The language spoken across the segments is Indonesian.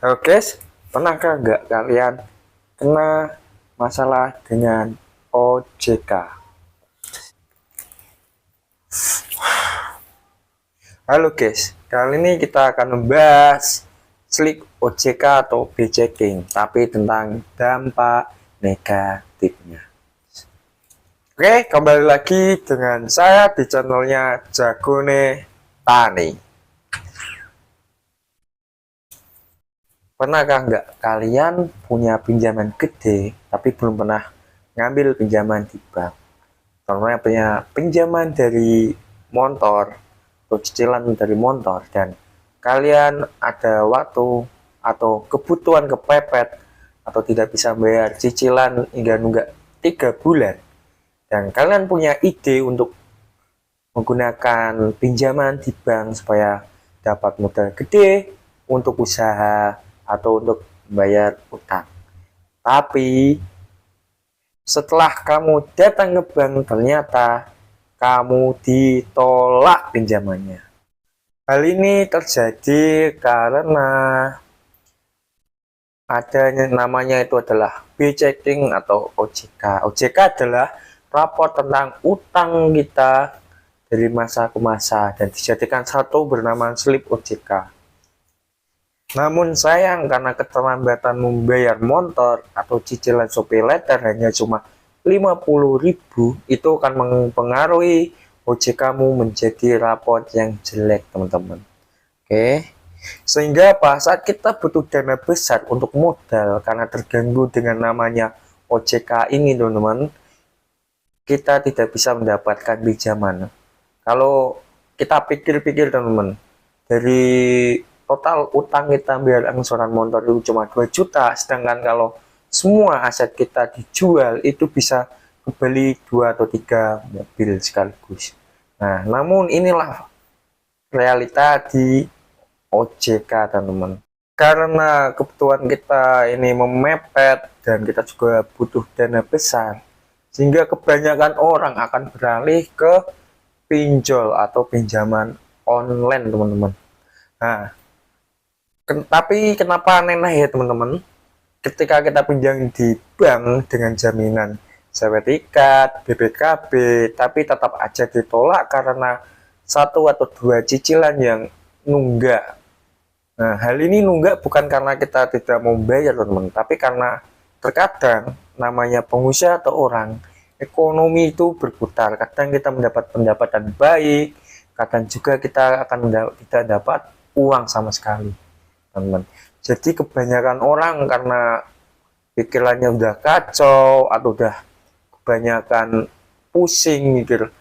Oke, pernahkah nggak kalian kena masalah dengan OJK? Halo guys, kali ini kita akan membahas slik OJK atau B-checking, tapi tentang dampak negatifnya. Oke, kembali lagi dengan saya di channelnya Jagone Tani. Pernahkah nggak kalian punya pinjaman gede tapi belum pernah ngambil pinjaman di bank? Contohnya punya pinjaman dari motor atau cicilan dari motor, dan kalian ada waktu atau kebutuhan kepepet atau tidak bisa bayar cicilan hingga nunggak 3 bulan, dan kalian punya ide untuk menggunakan pinjaman di bank supaya dapat modal gede untuk usaha atau untuk bayar utang. Tapi setelah kamu datang ke bank, ternyata kamu ditolak pinjamannya. Hal ini terjadi karena adanya namanya itu adalah B-checking atau OJK. OJK adalah raport tentang utang kita dari masa ke masa dan dijadikan satu bernama slip OJK. Namun sayang karena keterlambatan membayar motor atau cicilan Shopee Letter hanya cuma 50.000, itu akan mempengaruhi OJK kamu menjadi raport yang jelek, teman-teman. Oke. Sehingga pada saat kita butuh dana besar untuk modal karena terganggu dengan namanya OJK ini, teman-teman, kita tidak bisa mendapatkan pinjaman. Kalau kita pikir-pikir, teman-teman, dari total utang kita biar angsuran motor itu cuma 2 juta, sedangkan kalau semua aset kita dijual itu bisa kembali 2 atau 3 mobil sekaligus. Nah, namun inilah realita di OJK, teman-teman. Karena kebutuhan kita ini memepet dan kita juga butuh dana besar, sehingga kebanyakan orang akan beralih ke pinjol atau pinjaman online, teman-teman. Nah, tapi kenapa aneh ya, teman-teman? Ketika kita pinjam di bank dengan jaminan sertifikat, BPKB, tapi tetap aja ditolak karena 1 atau 2 cicilan yang nunggak. Nah, hal ini nunggak bukan karena kita tidak mau bayar, teman-teman, tapi karena terkadang namanya pengusaha atau orang, ekonomi itu berputar. Kadang kita mendapat pendapatan baik, kadang juga kita akan tidak dapat uang sama sekali, teman-teman. Jadi kebanyakan orang karena pikirannya udah kacau atau udah kebanyakan pusing mikir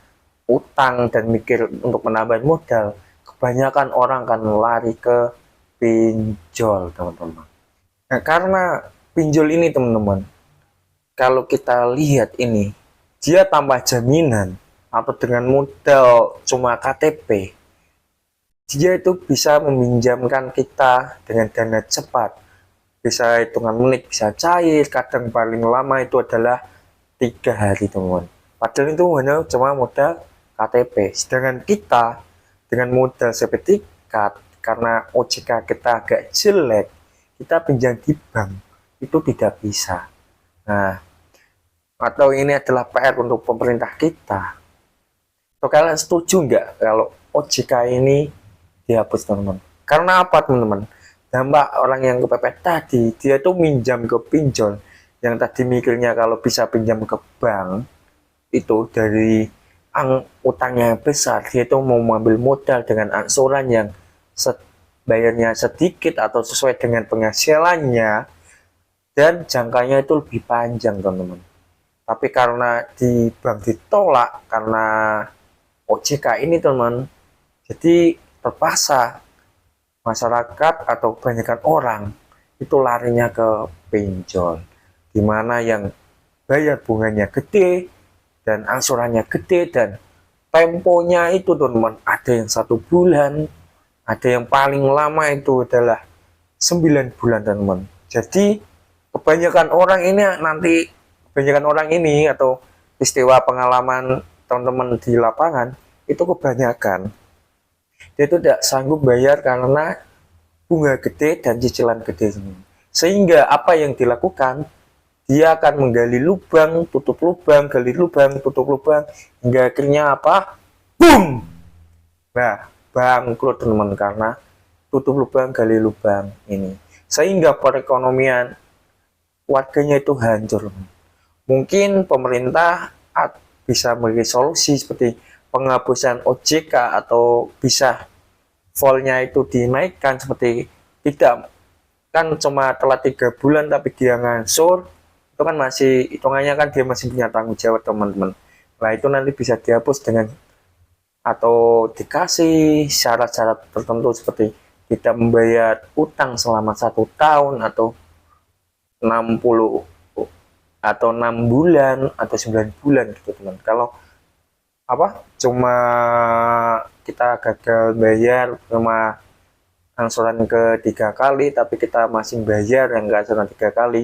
utang dan mikir untuk menambah modal, kebanyakan orang akan lari ke pinjol, teman-teman. Nah, karena pinjol ini, teman-teman, kalau kita lihat ini, dia tambah jaminan atau dengan modal cuma KTP, dia itu bisa meminjamkan kita dengan dana cepat, bisa hitungan menit bisa cair, kadang paling lama itu adalah 3 hari, teman-teman. Padahal itu hanya cuma modal KTP, sedangkan kita dengan modal sertifikat karena OJK kita agak jelek, kita pinjam di bank itu tidak bisa. Nah, atau ini adalah PR untuk pemerintah kita. So, kalian setuju nggak kalau OJK ini dihapus, teman-teman? Karena apa, teman-teman? Dampak orang yang kepepet tadi, dia tuh minjam ke pinjol yang tadi mikirnya kalau bisa pinjam ke bank itu dari utangnya besar, dia itu mau mengambil modal dengan angsuran yang bayarnya sedikit atau sesuai dengan penghasilannya, dan jangkanya itu lebih panjang, teman-teman. Tapi karena di bank ditolak karena OJK ini, teman, jadi terpaksa masyarakat atau kebanyakan orang itu larinya ke pinjol, dimana yang bayar bunganya gede dan angsurannya gede, dan temponya itu, teman-teman, ada yang 1 bulan, ada yang paling lama itu adalah 9 bulan, teman-teman. Jadi kebanyakan orang ini atau istiwa pengalaman teman-teman di lapangan itu kebanyakan dia itu tidak sanggup bayar karena bunga gede dan cicilan gede. Sehingga apa yang dilakukan, dia akan menggali lubang, tutup lubang, gali lubang, tutup lubang, hingga akhirnya apa? Boom! Nah, bangkrut teman-teman, karena tutup lubang, gali lubang ini. Sehingga perekonomian warganya itu hancur. Mungkin pemerintah bisa memberi solusi seperti penghapusan OJK, atau bisa voltnya itu dinaikkan, seperti tidak, kan cuma telat 3 bulan tapi dia ngansur, itu kan masih hitungannya kan dia masih punya tanggung jawab teman-teman. Nah itu nanti bisa dihapus dengan, atau dikasih syarat-syarat tertentu seperti tidak membayar utang selama 1 tahun, atau 60 atau 6 bulan atau 9 bulan gitu teman. Kalau apa cuma kita gagal bayar cuma angsuran ke 3 kali, tapi kita masih bayar yang enggak angsuran 3 kali.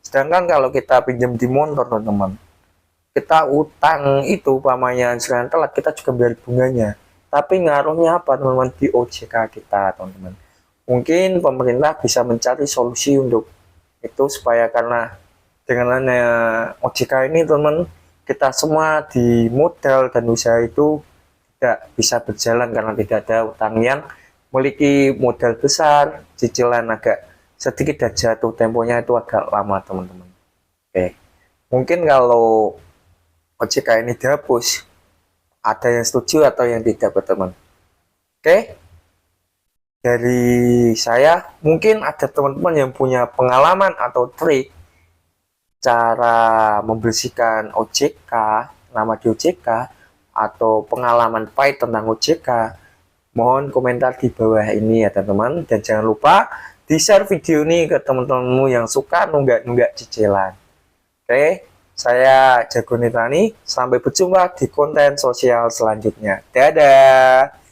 Sedangkan kalau kita pinjam di motor teman-teman, kita utang itu pamannya angsuran telat, kita juga bayar bunganya. Tapi ngaruhnya apa teman-teman? Di OJK kita teman-teman. Mungkin pemerintah bisa mencari solusi untuk itu, supaya karena dengan OJK ini teman-teman, kita semua di modal dan usaha itu tidak bisa berjalan karena tidak ada utang yang memiliki modal besar, cicilan agak sedikit dan jatuh temponya itu agak lama teman-teman. Oke, mungkin kalau OJK ini dihapus, ada yang setuju atau yang tidak teman-teman. Oke, dari saya, mungkin ada teman-teman yang punya pengalaman atau trik cara membersihkan OJK, nama di OJK, atau pengalaman pahit tentang OJK, mohon komentar di bawah ini ya teman-teman. Dan jangan lupa di share video ini ke teman-temanmu yang suka nunggak-nunggak cicilan. Oke, saya Jago Nitani, sampai berjumpa di konten sosial selanjutnya. Dadah.